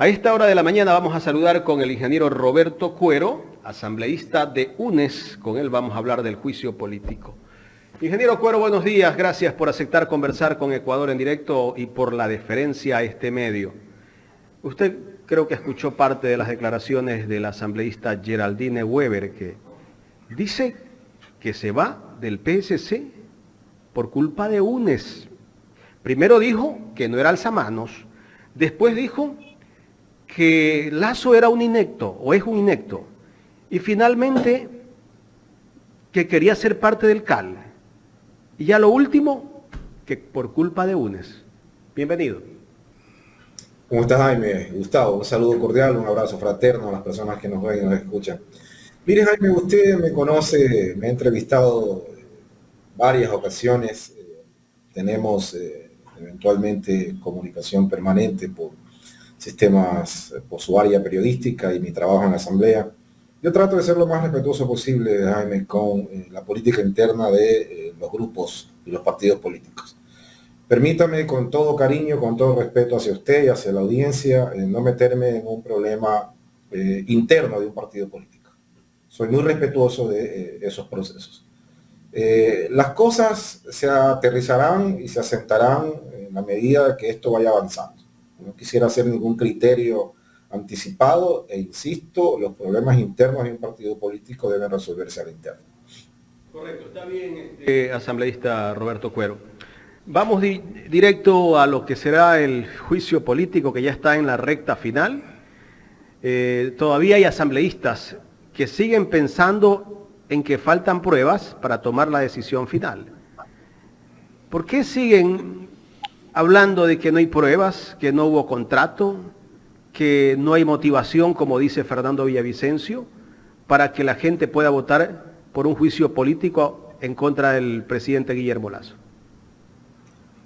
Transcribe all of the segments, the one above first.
A esta hora de la mañana vamos a saludar con el ingeniero Roberto Cuero, asambleísta de UNES. Con él vamos a hablar del juicio político. Ingeniero Cuero, buenos días. Gracias por aceptar conversar con Ecuador en directo y por la deferencia a este medio. Usted creo que escuchó parte de las declaraciones del asambleísta Geraldine Weber, que dice que se va del PSC por culpa de UNES. Primero dijo que no era alzamanos, después dijo que Lasso era un inepto, o es un inepto, y finalmente que quería ser parte del CAL. Y ya lo último, que por culpa de UNES. Bienvenido. ¿Cómo estás, Jaime? Gustavo, un saludo cordial, un abrazo fraterno a las personas que nos ven y nos escuchan. Mire, Jaime, usted me conoce, me ha entrevistado varias ocasiones, tenemos eventualmente comunicación permanente por sistemas, por su área periodística y mi trabajo en la Asamblea. Yo trato de ser lo más respetuoso posible, Jaime, con la política interna de los grupos y los partidos políticos. Permítame, con todo cariño, con todo respeto hacia usted y hacia la audiencia, no meterme en un problema interno de un partido político. Soy muy respetuoso de esos procesos. Las cosas se aterrizarán y se asentarán en la medida que esto vaya avanzando. No quisiera hacer ningún criterio anticipado e insisto, los problemas internos de un partido político deben resolverse al interno. Correcto, está bien, asambleísta Roberto Cuero. Vamos directo a lo que será el juicio político que ya está en la recta final. Todavía hay asambleístas que siguen pensando en que faltan pruebas para tomar la decisión final. ¿Por qué siguen hablando de que no hay pruebas, que no hubo contrato, que no hay motivación, como dice Fernando Villavicencio, para que la gente pueda votar por un juicio político en contra del presidente Guillermo Lasso?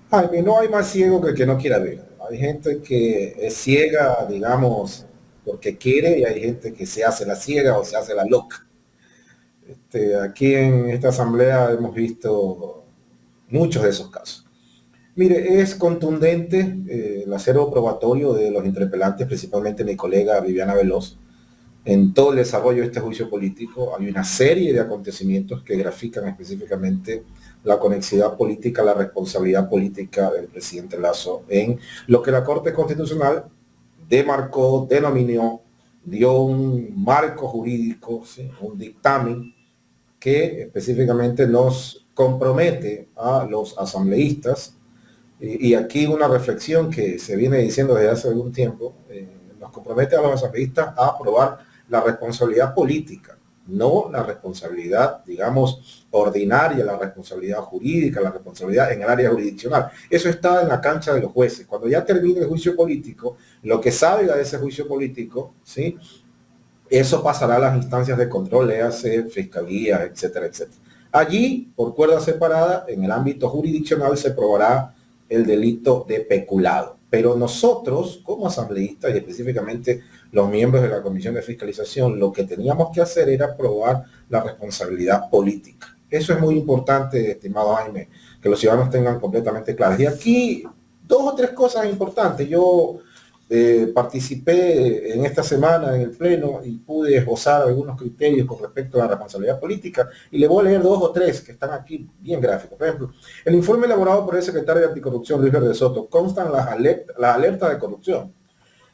Jaime, no hay más ciego que el que no quiera ver. Hay gente que es ciega, digamos, porque quiere, y hay gente que se hace la ciega o se hace la loca. Aquí en esta asamblea hemos visto muchos de esos casos. Mire, es contundente el acervo probatorio de los interpelantes, principalmente mi colega Viviana Veloz, en todo el desarrollo de este juicio político. Hay una serie de acontecimientos que grafican específicamente la conexidad política, la responsabilidad política del presidente Lasso en lo que la Corte Constitucional demarcó, denominó, dio un marco jurídico, ¿sí?, un dictamen que específicamente nos compromete a los asambleístas. Y aquí una reflexión que se viene diciendo desde hace algún tiempo, nos compromete a los asambleístas a aprobar la responsabilidad política, no la responsabilidad, digamos, ordinaria, la responsabilidad jurídica, la responsabilidad en el área jurisdiccional. Eso está en la cancha de los jueces. Cuando ya termine el juicio político, lo que salga de ese juicio político, ¿sí?, eso pasará a las instancias de control, léase fiscalía, etcétera, etcétera. Allí, por cuerda separada, en el ámbito jurisdiccional se probará el delito de peculado. Pero nosotros, como asambleístas y específicamente los miembros de la Comisión de Fiscalización, lo que teníamos que hacer era probar la responsabilidad política. Eso es muy importante, estimado Jaime, que los ciudadanos tengan completamente claras. Y aquí, dos o tres cosas importantes. Yo participé en esta semana en el Pleno y pude esbozar algunos criterios con respecto a la responsabilidad política y le voy a leer dos o tres que están aquí bien gráficos. Por ejemplo, el informe elaborado por el secretario de Anticorrupción, Luis Verde Soto, constan las alertas de corrupción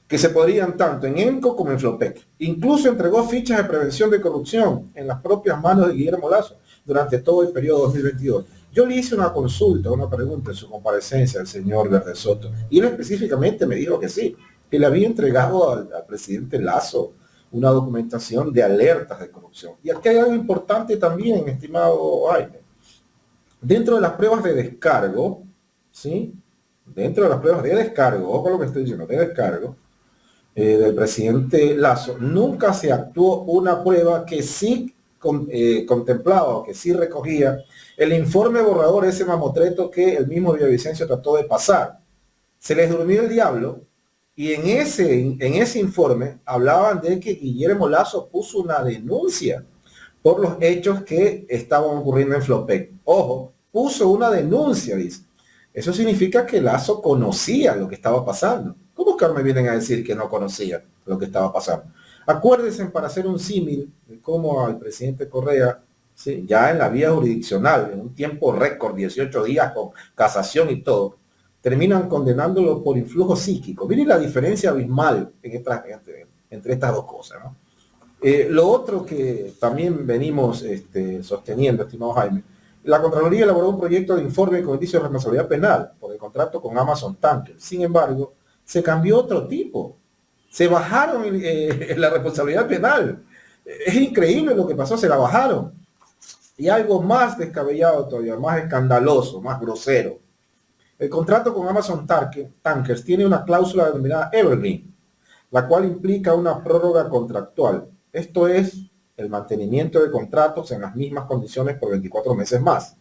que se podrían tanto en ENCO como en FLOPEC. Incluso entregó fichas de prevención de corrupción en las propias manos de Guillermo Lasso durante todo el periodo 2022. Yo le hice una consulta, una pregunta en su comparecencia al señor Verde Soto, y él específicamente me dijo que sí, que le había entregado al presidente Lasso una documentación de alertas de corrupción. Y aquí hay algo importante también, estimado Jaime. Dentro de las pruebas de descargo, ¿sí?, dentro de las pruebas de descargo, ojo con lo que estoy diciendo, de descargo, del presidente Lasso, nunca se actuó una prueba que sí contemplaba o que sí recogía el informe borrador, ese mamotreto que el mismo Villavicencio trató de pasar. Se les durmió el diablo y en ese informe hablaban de que Guillermo Lasso puso una denuncia por los hechos que estaban ocurriendo en Flopec. Ojo, puso una denuncia, dice. Eso significa que Lasso conocía lo que estaba pasando. ¿Cómo que ahora me vienen a decir que no conocía lo que estaba pasando? Acuérdense, para hacer un símil de cómo al presidente Correa, ¿sí?, ya en la vía jurisdiccional, en un tiempo récord, 18 días con casación y todo, terminan condenándolo por influjo psíquico. Miren la diferencia abismal entre estas dos cosas, ¿no? Lo otro que también venimos sosteniendo, estimado Jaime, la Contraloría elaboró un proyecto de informe con indicio de responsabilidad penal por el contrato con Amazon Tanker. Sin embargo, se cambió otro tipo. Se bajaron la responsabilidad penal. Es increíble lo que pasó, se la bajaron. Y algo más descabellado todavía, más escandaloso, más grosero. El contrato con Amazon Tankers tiene una cláusula denominada Evergreen, la cual implica una prórroga contractual. Esto es el mantenimiento de contratos en las mismas condiciones por 24 meses más.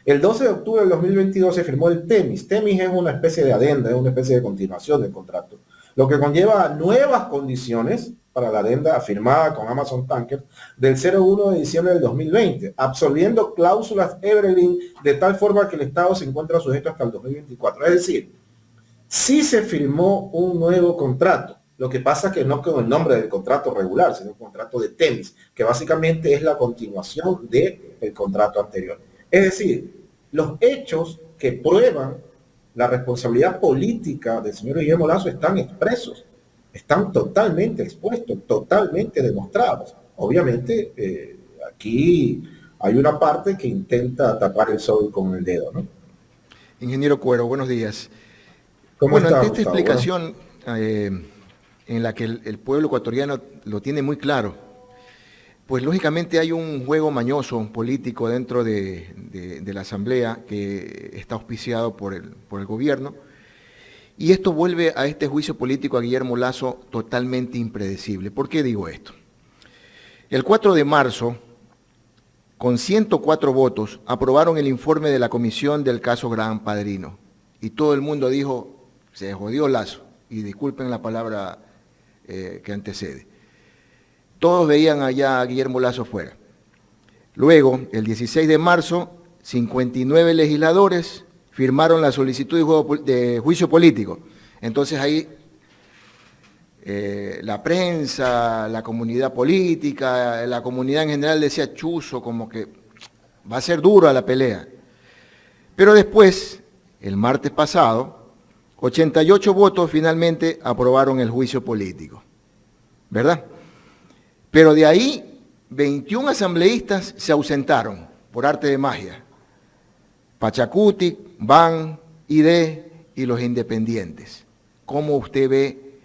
El 12 de octubre del 2022 se firmó el TEMIS. TEMIS es una especie de adenda, es una especie de continuación del contrato, lo que conlleva nuevas condiciones para la adenda firmada con Amazon Tankers del 01 de diciembre del 2020, absolviendo cláusulas Evergreen de tal forma que el Estado se encuentra sujeto hasta el 2024. Es decir, sí se firmó un nuevo contrato. Lo que pasa que no con el nombre del contrato regular, sino el contrato de TEMIS, que básicamente es la continuación del contrato anterior. Es decir, los hechos que prueban la responsabilidad política del señor Guillermo Lasso están expresos, están totalmente expuestos, totalmente demostrados. Obviamente, aquí hay una parte que intenta tapar el sol con el dedo, ¿no? Ingeniero Cuero, buenos días. ¿Cómo está, ante esta Gustavo? explicación en la que el pueblo ecuatoriano lo tiene muy claro, pues lógicamente hay un juego mañoso político dentro de la Asamblea que está auspiciado por el gobierno, y esto vuelve a este juicio político a Guillermo Lasso totalmente impredecible. ¿Por qué digo esto? El 4 de marzo, con 104 votos, aprobaron el informe de la comisión del caso Gran Padrino, y todo el mundo dijo, se jodió Lasso, y disculpen la palabra que antecede. Todos veían allá a Guillermo Lasso fuera. Luego, el 16 de marzo, 59 legisladores firmaron la solicitud de juicio político. Entonces ahí la prensa, la comunidad política, la comunidad en general decía chuzo, como que va a ser dura la pelea. Pero después, el martes pasado, 88 votos finalmente aprobaron el juicio político, ¿verdad? Pero de ahí, 21 asambleístas se ausentaron por arte de magia. Pachacuti, BAN, ID y los independientes. ¿Cómo usted ve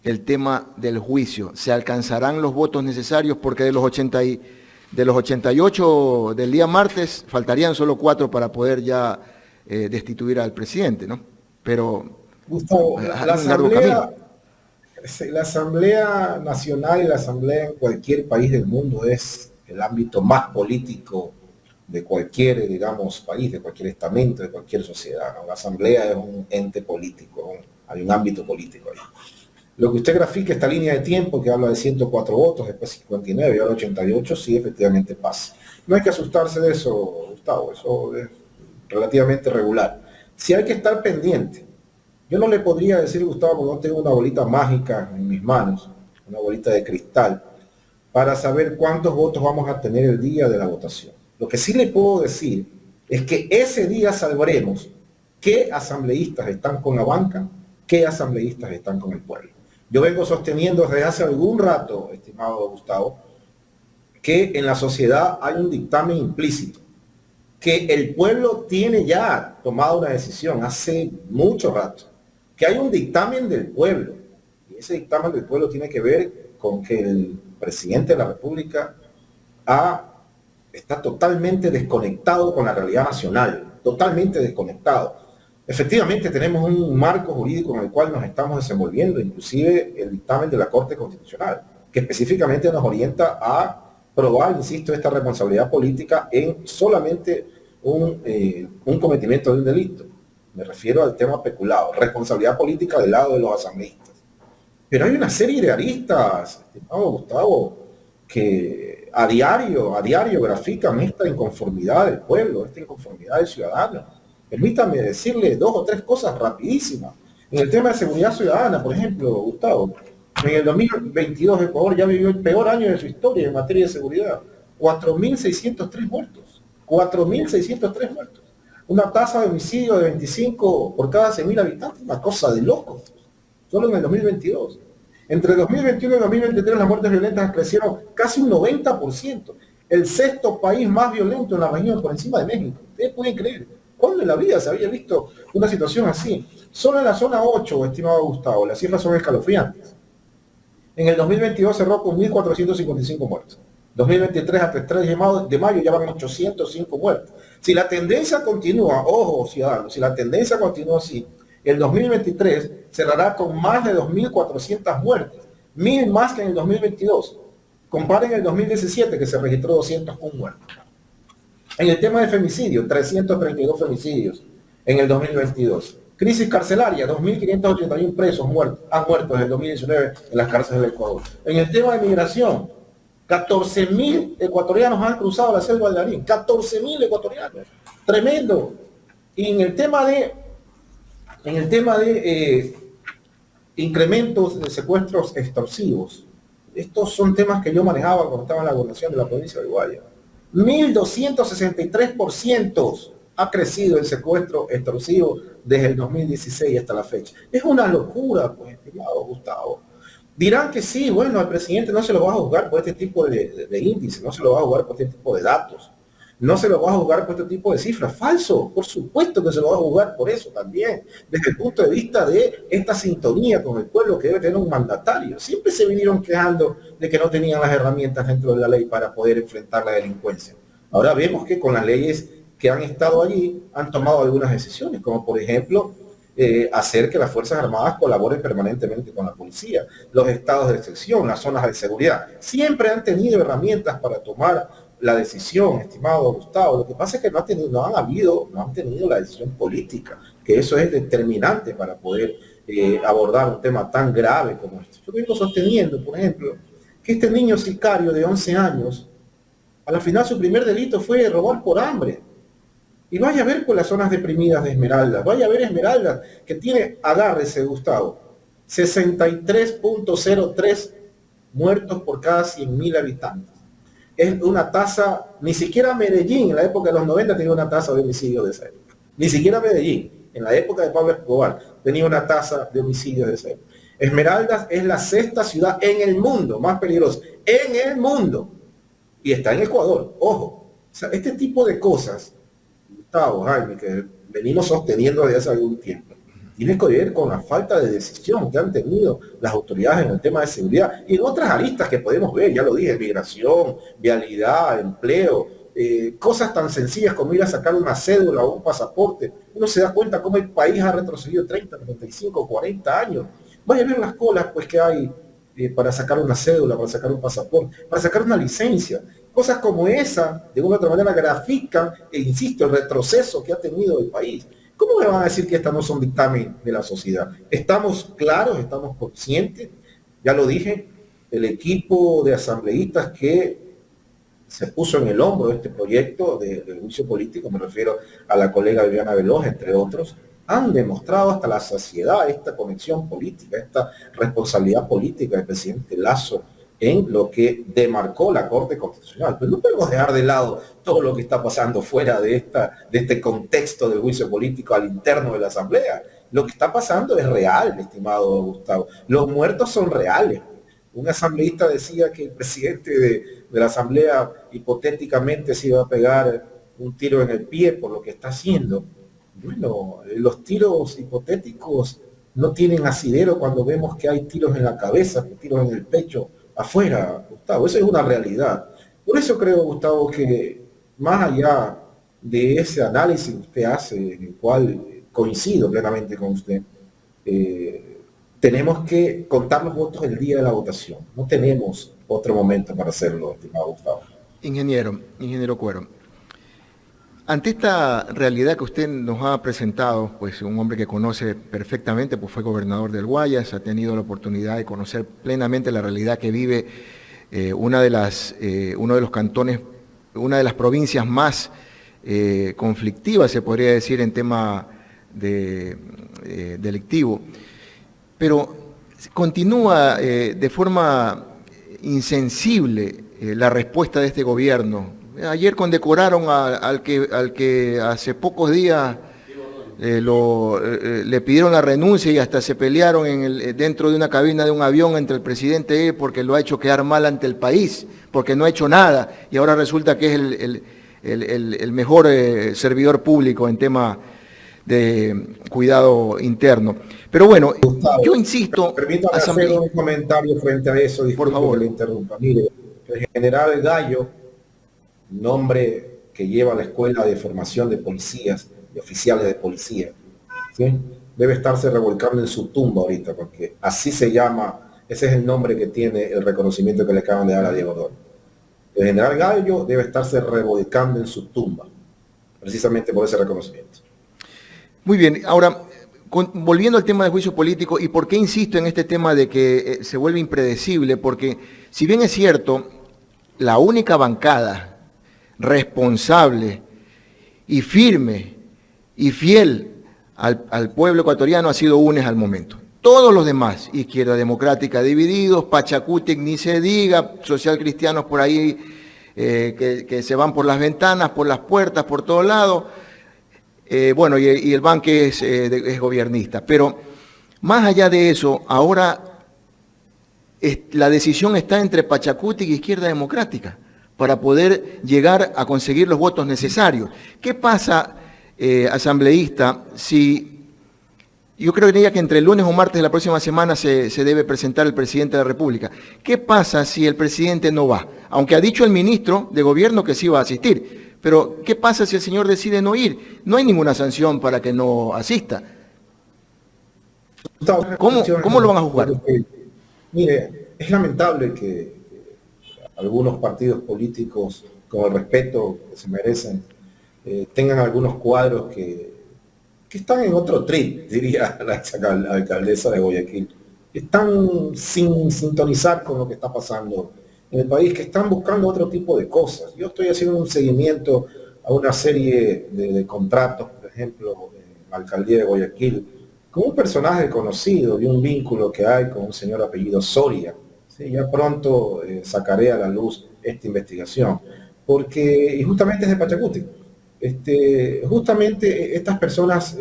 el tema del juicio? ¿Se alcanzarán los votos necesarios? Porque de los 88 del día martes, faltarían solo 4 para poder ya destituir al presidente, ¿no? Pero Gustavo, la Asamblea Nacional y la Asamblea en cualquier país del mundo es el ámbito más político de cualquier, digamos, país, de cualquier estamento, de cualquier sociedad, ¿no? La Asamblea es un ente político, hay un ámbito político ahí. Lo que usted grafica, esta línea de tiempo que habla de 104 votos, después 59 y ahora 88, sí, efectivamente pasa. No hay que asustarse de eso, Gustavo, eso es relativamente regular. Sí hay que estar pendiente. Yo no le podría decir, Gustavo, porque no tengo una bolita mágica en mis manos, una bolita de cristal, para saber cuántos votos vamos a tener el día de la votación. Lo que sí le puedo decir es que ese día sabremos qué asambleístas están con la banca, qué asambleístas están con el pueblo. Yo vengo sosteniendo desde hace algún rato, estimado Gustavo, que en la sociedad hay un dictamen implícito, que el pueblo tiene ya tomado una decisión hace mucho rato, que hay un dictamen del pueblo, y ese dictamen del pueblo tiene que ver con que el presidente de la República está totalmente desconectado con la realidad nacional, totalmente desconectado. Efectivamente tenemos un marco jurídico en el cual nos estamos desenvolviendo, inclusive el dictamen de la Corte Constitucional, que específicamente nos orienta a probar, insisto, esta responsabilidad política en solamente un cometimiento de un delito. Me refiero al tema peculado, responsabilidad política del lado de los asambleístas. Pero hay una serie de aristas, estimado Gustavo, que a diario grafican esta inconformidad del pueblo, esta inconformidad del ciudadano. Permítame decirle 2 o 3 cosas rapidísimas. En el tema de seguridad ciudadana, por ejemplo, Gustavo, en el 2022 Ecuador ya vivió el peor año de su historia en materia de seguridad. 4.603 muertos. 4.603 muertos. Una tasa de homicidio de 25 por cada 100.000 habitantes, una cosa de locos. Solo en el 2022. Entre 2021 y 2023 las muertes violentas crecieron casi un 90%. El sexto país más violento en la región, por encima de México. Ustedes pueden creer. ¿Cuándo en la vida se había visto una situación así? Solo en la zona 8, estimado Gustavo, las cifras son escalofriantes. En el 2022 cerró con 1.455 muertos. 2023 hasta el 3 de mayo ya van 805 muertos. Si la tendencia continúa, ojo ciudadanos, si la tendencia continúa así, el 2023 cerrará con más de 2.400 muertes, 1.000 más que en el 2022. Comparen el 2017 que se registró 201 muertos. En el tema de femicidio, 332 femicidios en el 2022. Crisis carcelaria, 2.581 presos han muerto desde el 2019 en las cárceles del Ecuador. En el tema de migración, 14.000 ecuatorianos han cruzado la selva de Darién. 14.000 ecuatorianos. Tremendo. Y en el tema de incrementos de secuestros extorsivos, estos son temas que yo manejaba cuando estaba en la gobernación de la provincia de Guaya. 1.263% ha crecido el secuestro extorsivo desde el 2016 hasta la fecha. Es una locura, pues, estimado Gustavo. Dirán que sí, bueno, al presidente no se lo va a juzgar por este tipo de índice, no se lo va a juzgar por este tipo de datos, no se lo va a juzgar por este tipo de cifras. Falso, por supuesto que se lo va a juzgar por eso también, desde el punto de vista de esta sintonía con el pueblo que debe tener un mandatario. Siempre se vinieron quejando de que no tenían las herramientas dentro de la ley para poder enfrentar la delincuencia. Ahora vemos que con las leyes que han estado allí han tomado algunas decisiones, como por ejemplo hacer que las Fuerzas Armadas colaboren permanentemente con la policía, los estados de excepción, las zonas de seguridad. Siempre han tenido herramientas para tomar la decisión, estimado Gustavo. Lo que pasa es que no han tenido la decisión política, que eso es determinante para poder abordar un tema tan grave como este. Yo vengo sosteniendo, por ejemplo, que este niño sicario de 11 años, a la final su primer delito fue robar por hambre. Y vaya a ver por las zonas deprimidas de Esmeraldas, vaya a ver Esmeraldas, que tiene, agárrese Gustavo, 63.03 muertos por cada 100.000 habitantes. Es una tasa, ni siquiera Medellín, en la época de los 90 tenía una tasa de homicidio de esa época. Ni siquiera Medellín, en la época de Pablo Escobar, tenía una tasa de homicidio de esa época. Esmeraldas es la sexta ciudad en el mundo más peligrosa, en el mundo. Y está en Ecuador, ojo. O sea, este tipo de cosas, Gustavo, Jaime, que venimos sosteniendo desde hace algún tiempo, tiene que ver con la falta de decisión que han tenido las autoridades en el tema de seguridad y en otras aristas que podemos ver, ya lo dije, migración, vialidad, empleo, cosas tan sencillas como ir a sacar una cédula o un pasaporte. Uno se da cuenta cómo el país ha retrocedido 30, 35, 40 años. Vaya a ver las colas pues que hay para sacar una cédula, para sacar un pasaporte, para sacar una licencia. Cosas como esa, de una u otra manera, grafican, e insisto, el retroceso que ha tenido el país. ¿Cómo me van a decir que estas no son dictamen de la sociedad? Estamos claros, estamos conscientes, ya lo dije, el equipo de asambleístas que se puso en el hombro este proyecto de juicio político, me refiero a la colega Viviana Veloz, entre otros, han demostrado hasta la saciedad esta conexión política, esta responsabilidad política del presidente Lasso en lo que demarcó la Corte Constitucional. Pero no podemos dejar de lado todo lo que está pasando fuera de este contexto del juicio político al interno de la Asamblea. Lo que está pasando es real, estimado Gustavo. Los muertos son reales. Un asambleísta decía que el presidente de la Asamblea hipotéticamente se iba a pegar un tiro en el pie por lo que está haciendo. Bueno, los tiros hipotéticos no tienen asidero cuando vemos que hay tiros en la cabeza, tiros en el pecho, afuera, Gustavo. Eso es una realidad. Por eso creo, Gustavo, que más allá de ese análisis que usted hace, en el cual coincido plenamente con usted, tenemos que contar los votos el día de la votación. No tenemos otro momento para hacerlo, estimado Gustavo. Ingeniero Cuero, ante esta realidad que usted nos ha presentado, pues un hombre que conoce perfectamente, pues fue gobernador del Guayas, ha tenido la oportunidad de conocer plenamente la realidad que vive uno de los cantones, una de las provincias más conflictivas, se podría decir, en tema de delictivo, pero continúa de forma insensible la respuesta de este gobierno. Ayer condecoraron al que hace pocos días le pidieron la renuncia y hasta se pelearon dentro de una cabina de un avión entre el presidente porque lo ha hecho quedar mal ante el país, porque no ha hecho nada, y ahora resulta que es el mejor servidor público en tema de cuidado interno. Pero bueno, Gustavo, yo insisto... Permítame hacer un comentario frente a eso, disculpe por favor, que le interrumpa. Mire, el general Gallo, nombre que lleva la Escuela de Formación de Policías y Oficiales de Policía, ¿sí?, debe estarse revolcando en su tumba ahorita, porque así se llama, ese es el nombre que tiene el reconocimiento que le acaban de dar a Diego Ordóñez. El general Gallo debe estarse revolcando en su tumba, precisamente por ese reconocimiento. Muy bien, ahora, volviendo al tema del juicio político, ¿y por qué insisto en este tema de que se vuelve impredecible? Porque si bien es cierto, la única bancada responsable y firme y fiel al pueblo ecuatoriano ha sido UNES al momento. Todos los demás, Izquierda Democrática divididos, Pachacútec ni se diga, social cristianos por ahí que se van por las ventanas, por las puertas, por todos lados. Bueno, y el banque es gobiernista. Pero más allá de eso, ahora la decisión está entre Pachacútec y Izquierda Democrática para poder llegar a conseguir los votos necesarios. ¿Qué pasa, asambleísta, si... Yo creería que entre el lunes o martes de la próxima semana se debe presentar el presidente de la República? ¿Qué pasa si el presidente no va? Aunque ha dicho el ministro de Gobierno que sí va a asistir. Pero, ¿qué pasa si el señor decide no ir? No hay ninguna sanción para que no asista. ¿Cómo lo van a juzgar? Mire, es lamentable que algunos partidos políticos, con el respeto que se merecen, tengan algunos cuadros que están en otro trip, diría la alcaldesa de Guayaquil. Están sin sintonizar con lo que está pasando en el país, que están buscando otro tipo de cosas. Yo estoy haciendo un seguimiento a una serie de contratos, por ejemplo, en la alcaldía de Guayaquil, con un personaje conocido y un vínculo que hay con un señor apellido Soria. ¿Sí? Ya pronto sacaré a la luz esta investigación, y justamente es de Pachacútec. Justamente estas personas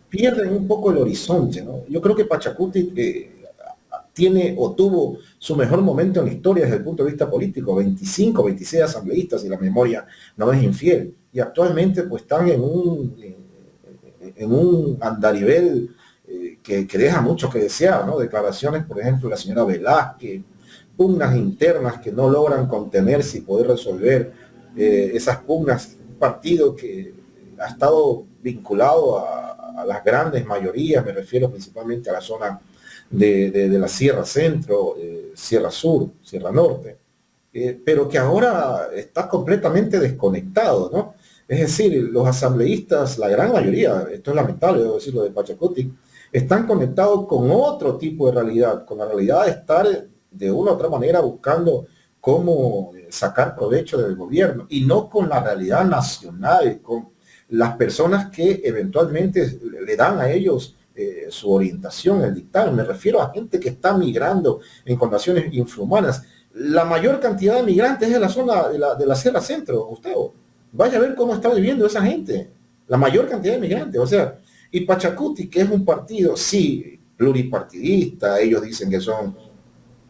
pierden un poco el horizonte, ¿no? Yo creo que Pachacútec tiene o tuvo su mejor momento en la historia desde el punto de vista político, 25, 26 asambleístas, y la memoria no es infiel, y actualmente pues están en un andarivel que deja mucho que desear, ¿no? Declaraciones, por ejemplo, de la señora Velázquez, pugnas internas que no logran contenerse y poder resolver esas pugnas. Un partido que ha estado vinculado a las grandes mayorías, me refiero principalmente a la zona de la Sierra Centro, Sierra Sur, Sierra Norte, pero que ahora está completamente desconectado, ¿no? Es decir, los asambleístas, la gran mayoría, esto es lamentable, debo decirlo, de Pachacútec, están conectados con otro tipo de realidad, con la realidad de estar de una u otra manera buscando cómo sacar provecho del gobierno, y no con la realidad nacional, con las personas que eventualmente le dan a ellos su orientación, el dictamen. Me refiero a gente que está migrando en condiciones infrahumanas. La mayor cantidad de migrantes es de la zona de la Sierra Centro, Gustavo. Vaya a ver cómo está viviendo esa gente. La mayor cantidad de migrantes, o sea, y Pachacútec, que es un partido, sí, pluripartidista, ellos dicen que son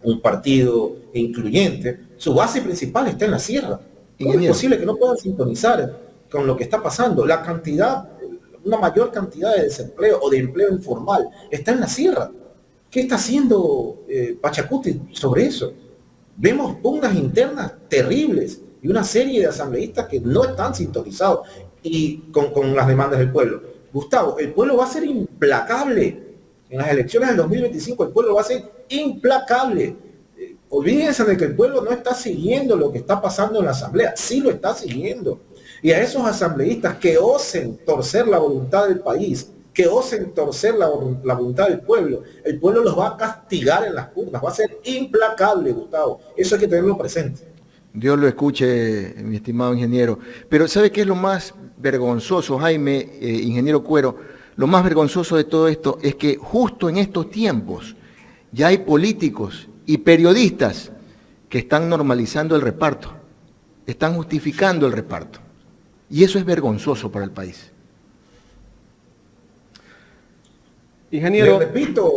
un partido incluyente, su base principal está en la sierra. ¿Cómo es posible que no puedan sintonizar con lo que está pasando? La cantidad, una mayor cantidad de desempleo o de empleo informal está en la sierra. ¿Qué está haciendo Pachacútec sobre eso? Vemos pugnas internas terribles y una serie de asambleístas que no están sintonizados y con las demandas del pueblo. Gustavo, el pueblo va a ser implacable. En las elecciones del 2025 el pueblo va a ser implacable. Olvídense de que el pueblo no está siguiendo lo que está pasando en la asamblea. Sí lo está siguiendo. Y a esos asambleístas que osen torcer la voluntad del país, que osen torcer la voluntad del pueblo, el pueblo los va a castigar en las urnas. Va a ser implacable, Gustavo. Eso hay que tenerlo presente. Dios lo escuche, mi estimado ingeniero. Pero ¿sabe qué es lo más vergonzoso, Jaime, ingeniero Cuero? lo más vergonzoso de todo esto es que justo en estos tiempos ya hay políticos y periodistas que están normalizando el reparto, están justificando el reparto. Y eso es vergonzoso para el país. Ingeniero. Le repito,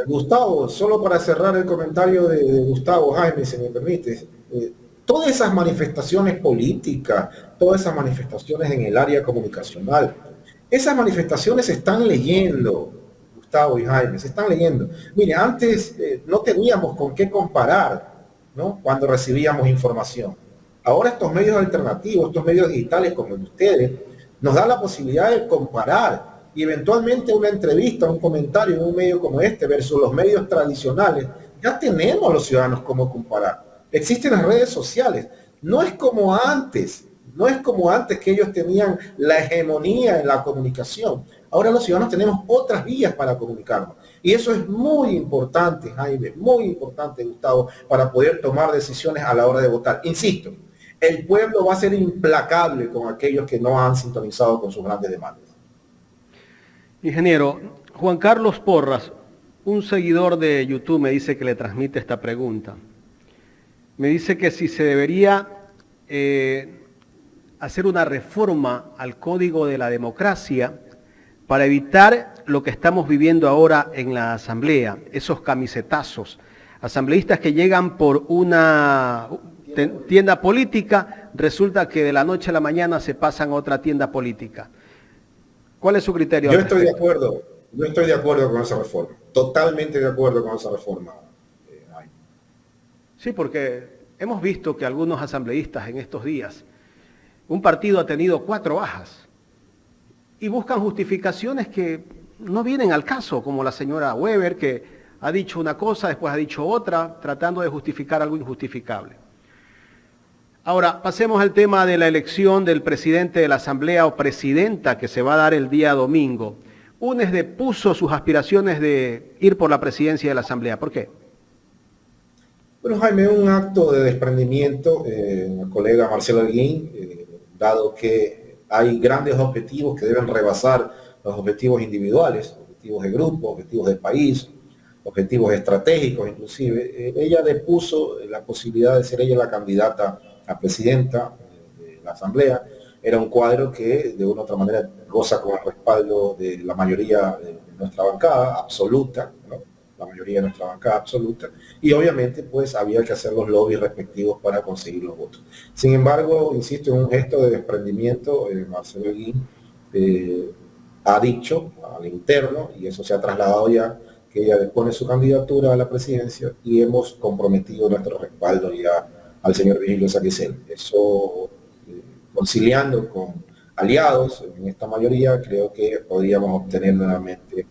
Gustavo, solo para cerrar el comentario de Gustavo Jaime, si me permite, todas esas manifestaciones políticas, todas esas manifestaciones en el área comunicacional, esas manifestaciones se están leyendo, Gustavo y Jaime, se están leyendo. Mire, antes no teníamos con qué comparar, ¿no? Cuando recibíamos información. Ahora estos medios alternativos, estos medios digitales como el de ustedes, nos dan la posibilidad de comparar y eventualmente una entrevista, un comentario en un medio como este versus los medios tradicionales, ya tenemos los ciudadanos cómo comparar. Existen las redes sociales. No es como antes, no es como antes que ellos tenían la hegemonía en la comunicación. Ahora los ciudadanos tenemos otras vías para comunicarnos. Y eso es muy importante, Jaime, muy importante, Gustavo, para poder tomar decisiones a la hora de votar. Insisto, el pueblo va a ser implacable con aquellos que no han sintonizado con sus grandes demandas. Ingeniero, Juan Carlos Porras, un seguidor de YouTube me dice que le transmite esta pregunta. Me dice que si se debería hacer una reforma al Código de la Democracia para evitar lo que estamos viviendo ahora en la Asamblea, esos camisetazos, asambleístas que llegan por una tienda política, resulta que de la noche a la mañana se pasan a otra tienda política. ¿Cuál es su criterio? Yo estoy de acuerdo con esa reforma, totalmente de acuerdo con esa reforma. Sí, porque hemos visto que algunos asambleístas en estos días, un partido ha tenido 4 bajas y buscan justificaciones que no vienen al caso, como la señora Weber, que ha dicho una cosa, después ha dicho otra, tratando de justificar algo injustificable. Ahora, pasemos al tema de la elección del presidente de la Asamblea o presidenta que se va a dar el día domingo. UNES depuso sus aspiraciones de ir por la presidencia de la Asamblea. ¿Por qué? Bueno, Jaime, un acto de desprendimiento, el colega Marcelo Holguín, dado que hay grandes objetivos que deben rebasar los objetivos individuales, objetivos de grupo, objetivos de país, objetivos estratégicos inclusive, ella depuso la posibilidad de ser ella la candidata a presidenta de la Asamblea. Era un cuadro que de una u otra manera goza con el respaldo de la mayoría de nuestra bancada absoluta, ¿no? La mayoría de nuestra bancada absoluta, y obviamente pues había que hacer los lobbies respectivos para conseguir los votos. Sin embargo, insisto, en un gesto de desprendimiento, Marcelo Holguín ha dicho al interno, y eso se ha trasladado ya, que ella depone su candidatura a la presidencia y hemos comprometido nuestro respaldo ya al señor Virgilio Saquicela. Eso, conciliando con aliados en esta mayoría, creo que podríamos obtener nuevamente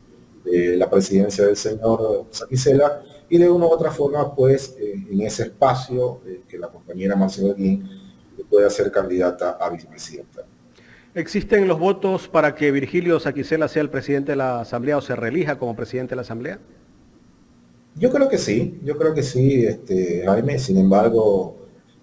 la presidencia del señor Saquicela y de una u otra forma, pues, en ese espacio que la compañera Marcelo Holguín pueda ser candidata a vicepresidenta. ¿Existen los votos para que Virgilio Saquicela sea el presidente de la Asamblea o se reelija como presidente de la Asamblea? Yo creo que sí, Jaime. Sin embargo,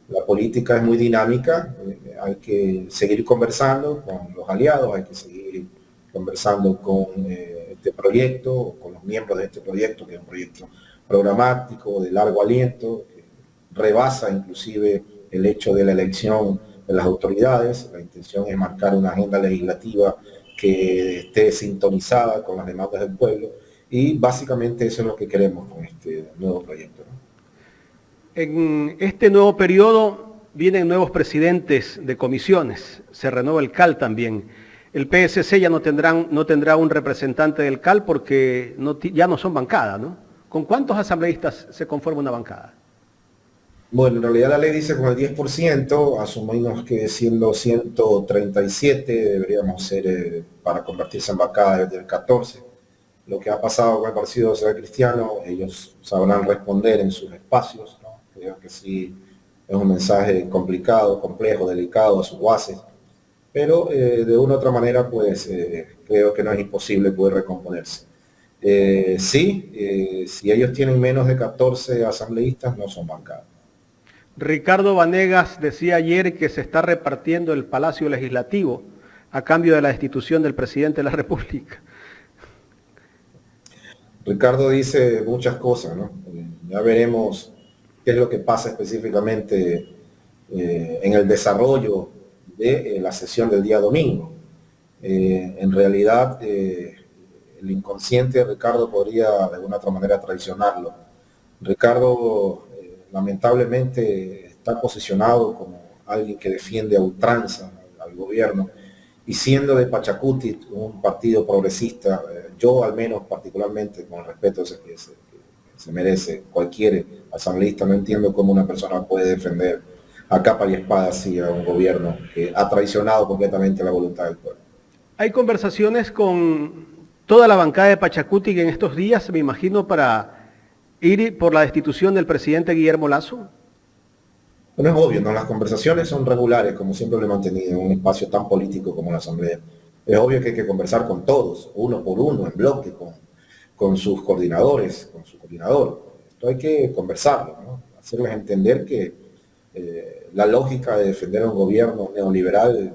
la política es muy dinámica, hay que seguir conversando con los aliados, hay que seguir conversando con este proyecto, con los miembros de este proyecto, que es un proyecto programático, de largo aliento, que rebasa inclusive el hecho de la elección de las autoridades. La intención es marcar una agenda legislativa que esté sintonizada con las demandas del pueblo y básicamente eso es lo que queremos con este nuevo proyecto, ¿no? En este nuevo periodo vienen nuevos presidentes de comisiones, se renueva el CAL también. El PSC ya no tendrá un representante del CAL porque ya no son bancada, ¿no? ¿Con cuántos asambleístas se conforma una bancada? Bueno, en realidad la ley dice con el 10%, asumimos que siendo 137 deberíamos ser, para convertirse en bancada, desde el 14. Lo que ha pasado con el Partido Social Cristiano, ellos sabrán responder en sus espacios, ¿no? Creo que sí es un mensaje complicado, complejo, delicado a sus bases, pero de una u otra manera, pues creo que no es imposible poder recomponerse. Si ellos tienen menos de 14 asambleístas, no son bancadas. Ricardo Vanegas decía ayer que se está repartiendo el Palacio Legislativo a cambio de la destitución del presidente de la República. Ricardo dice muchas cosas, ¿no? Ya veremos qué es lo que pasa específicamente en el desarrollo de la sesión del día domingo. En realidad, el inconsciente de Ricardo podría de alguna otra manera traicionarlo. Ricardo, lamentablemente, está posicionado como alguien que defiende a ultranza al gobierno, y siendo de Pachacuti un partido progresista, yo al menos particularmente, con el respeto que se merece cualquier asambleísta, no entiendo cómo una persona puede defender a capa y espada así a un gobierno que ha traicionado completamente la voluntad del pueblo. Hay conversaciones con toda la bancada de Pachacuti en estos días, me imagino, para ir por la destitución del presidente Guillermo Lasso. Bueno, es obvio, ¿no? Las conversaciones son regulares, como siempre lo he mantenido en un espacio tan político como la Asamblea. Es obvio que hay que conversar con todos, uno por uno, en bloque, con sus coordinadores, con su coordinador. Esto hay que conversarlo, ¿no? Hacerles entender que la lógica de defender a un gobierno neoliberal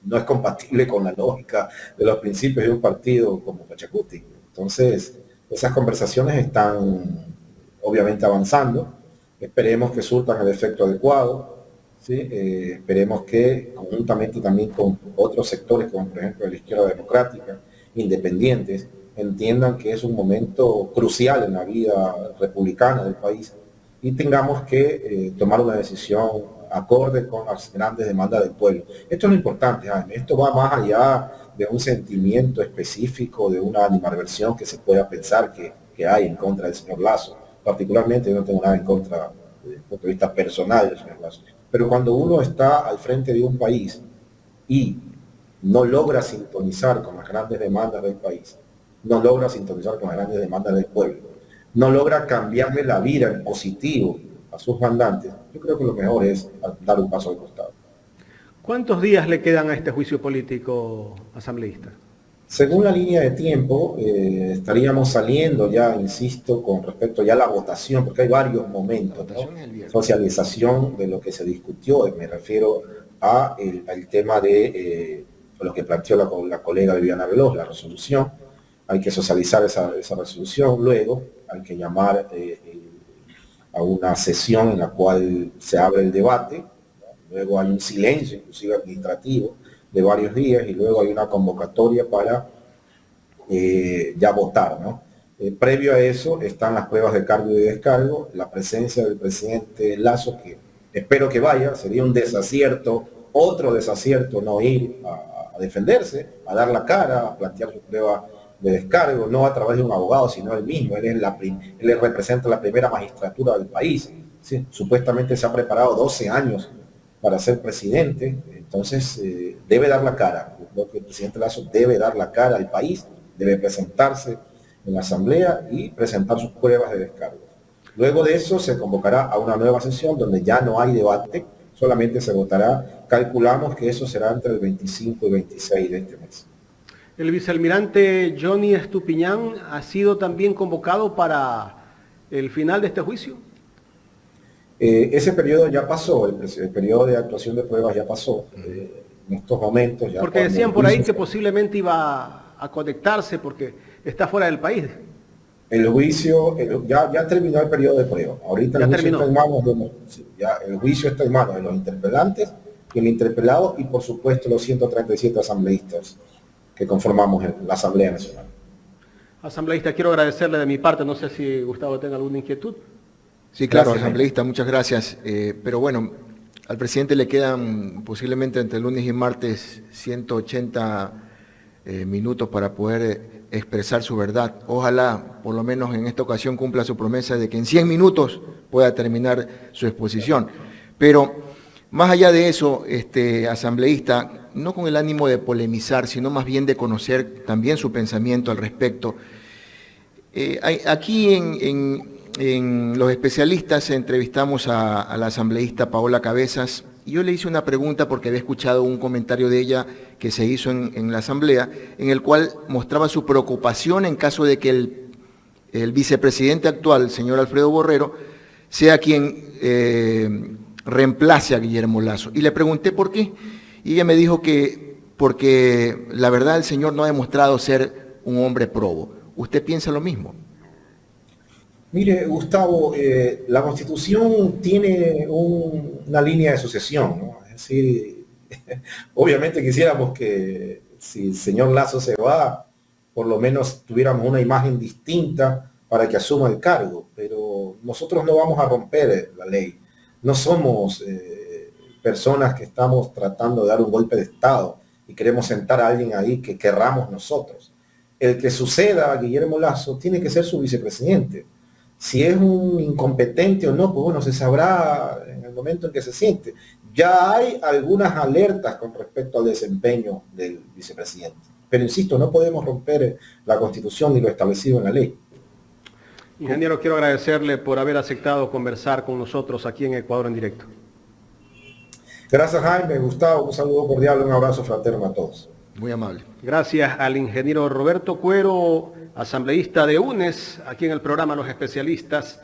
no es compatible con la lógica de los principios de un partido como Pachacuti. Entonces, esas conversaciones están obviamente avanzando. Esperemos que surtan el efecto adecuado, ¿sí? Esperemos que conjuntamente también con otros sectores, como por ejemplo la izquierda democrática, independientes, entiendan que es un momento crucial en la vida republicana del país y tengamos que tomar una decisión acorde con las grandes demandas del pueblo. Esto es lo importante, Jaime. Esto va más allá de un sentimiento específico, de una animadversión que se pueda pensar que hay en contra del señor Lasso. Particularmente yo no tengo nada en contra desde el punto de vista personal del señor Lasso. Pero cuando uno está al frente de un país y no logra sintonizar con las grandes demandas del país, no logra sintonizar con las grandes demandas del pueblo, no logra cambiarle la vida en positivo a sus mandantes, yo creo que lo mejor es dar un paso al costado. ¿Cuántos días le quedan a este juicio político, asambleísta? Según la línea de tiempo, estaríamos saliendo ya, insisto, con respecto ya a la votación, porque hay varios momentos, ¿no? Socialización de lo que se discutió, me refiero al tema de lo que planteó la colega Viviana Veloz, la resolución. Hay que socializar esa resolución, luego hay que llamar a una sesión en la cual se abre el debate, ¿no? Luego hay un silencio, inclusive administrativo, de varios días, y luego hay una convocatoria para ya votar, ¿no? Previo a eso están las pruebas de cargo y de descargo, la presencia del presidente Lasso, que espero que vaya, sería un desacierto, otro desacierto no ir a defenderse, a dar la cara, a plantear su prueba de descargo, no a través de un abogado, sino él mismo. Él representa la primera magistratura del país. ¿Sí? Supuestamente se ha preparado 12 años para ser presidente, entonces debe dar la cara. Creo que el presidente Lasso debe dar la cara al país, debe presentarse en la Asamblea y presentar sus pruebas de descargo. Luego de eso se convocará a una nueva sesión donde ya no hay debate, solamente se votará. Calculamos que eso será entre el 25 y 26 de este mes. El vicealmirante Johnny Estupiñán ha sido también convocado para el final de este juicio. Ese periodo ya pasó, el periodo de actuación de pruebas ya pasó. En estos momentos ya... Porque decían por ahí que posiblemente iba a conectarse porque está fuera del país. El juicio, ya terminó el periodo de prueba. Ahorita el juicio está en manos el juicio está en manos de los interpelantes y el interpelado y por supuesto los 137 asambleístas que conformamos la Asamblea Nacional. Asambleísta, quiero agradecerle de mi parte, no sé si Gustavo tenga alguna inquietud. Sí, claro, asambleísta, muchas gracias. Pero bueno, al presidente le quedan posiblemente entre lunes y martes 180 minutos para poder expresar su verdad. Ojalá, por lo menos en esta ocasión, cumpla su promesa de que en 100 minutos pueda terminar su exposición. Pero más allá de eso, asambleísta, no con el ánimo de polemizar, sino más bien de conocer también su pensamiento al respecto. Aquí en Los Especialistas entrevistamos a la asambleísta Paola Cabezas y yo le hice una pregunta porque había escuchado un comentario de ella que se hizo en la asamblea, en el cual mostraba su preocupación en caso de que el vicepresidente actual, el señor Alfredo Borrero, sea quien reemplace a Guillermo Lasso. Y le pregunté por qué. Y ella me dijo que porque la verdad el señor no ha demostrado ser un hombre probo. ¿Usted piensa lo mismo? Mire, Gustavo, la Constitución tiene una línea de sucesión, ¿no? Es decir, obviamente quisiéramos que si el señor Lazo se va, por lo menos tuviéramos una imagen distinta para que asuma el cargo, pero nosotros no vamos a romper la ley. No somos personas que estamos tratando de dar un golpe de Estado y queremos sentar a alguien ahí que querramos nosotros. El que suceda a Guillermo Lazo tiene que ser su vicepresidente. Si es un incompetente o no, pues bueno, se sabrá en el momento en que se siente. Ya hay algunas alertas con respecto al desempeño del vicepresidente. Pero insisto, no podemos romper la Constitución ni lo establecido en la ley. Ingeniero, quiero agradecerle por haber aceptado conversar con nosotros aquí en Ecuador en directo. Gracias, Jaime, Gustavo, un saludo cordial, un abrazo fraterno a todos. Muy amable. Gracias al ingeniero Roberto Cuero, asambleísta de UNES, aquí en el programa Los Especialistas.